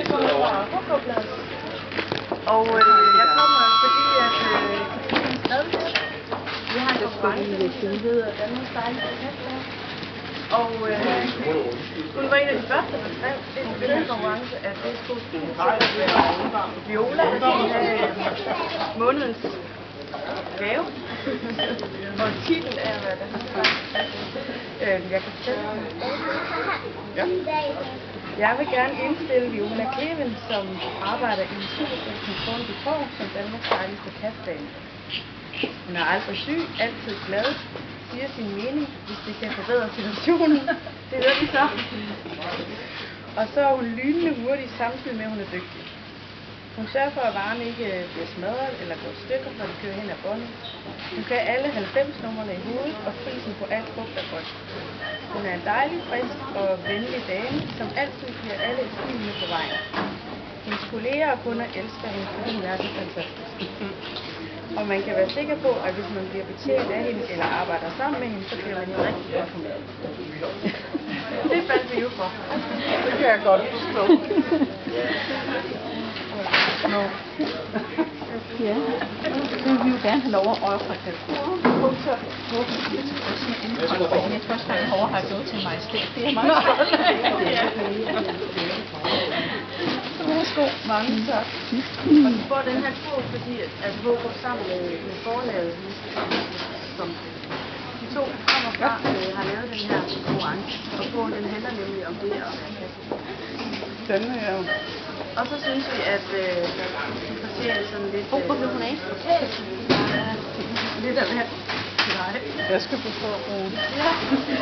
Og jeg kommer fordi at vi har en konkurrence, som hedder Danmarks dejligste kastdag. Og hun var en af de første, der skrev til den konkurrence, at det skulle Viola, der skulle have månedens gave. Og titlen er, hvad der jeg kan fortælle. Ja. Jeg vil gerne indstille Viola Kleven, som arbejder i Superstationen i Torv, som Danmarks dejligste kastdame. Hun er aldrig syg, altid glad, siger sin mening, hvis det kan forbedre situationen. Det hører vi så. Og så er hun lynende hurtig, samtidig med, at hun er dygtig. Hun sørger for, at varen ikke bliver smadret eller går i stykker, når de kører hen ad båndet. Hun kan alle 90 numrene i hovedet, og prisen på alt frugt er godt. Hun er en dejlig, frisk og venlig dame, som altid giver alle et smil med på vejen. Hendes kolleger og kunder elsker hende, fordi hun er så fantastisk. Og man kan være sikker på, at hvis man bliver betjent af hende eller arbejder sammen med hende, så bliver man rigtig godt humør. Det faldt vi jo for. Det kan jeg godt forstå. No. Ja, så vil vi jo gerne have lov at røre fra kalkunen. Jeg første gang Hårde har gået til majestæt. Det er meget stolt af. Værsgo. Mange tak. Og du får den her kurv, fordi at Hårup sammen med forlaget, som de to kommer fra, har lavet den her konkurrence. Og kurven den handler nemlig om det at være kasse. Den er jo. Og så synes vi, at vi fortjener sådan lidt... Hvor blev hun af? Lidt af hvert. Jeg skal på forbrug. Ja.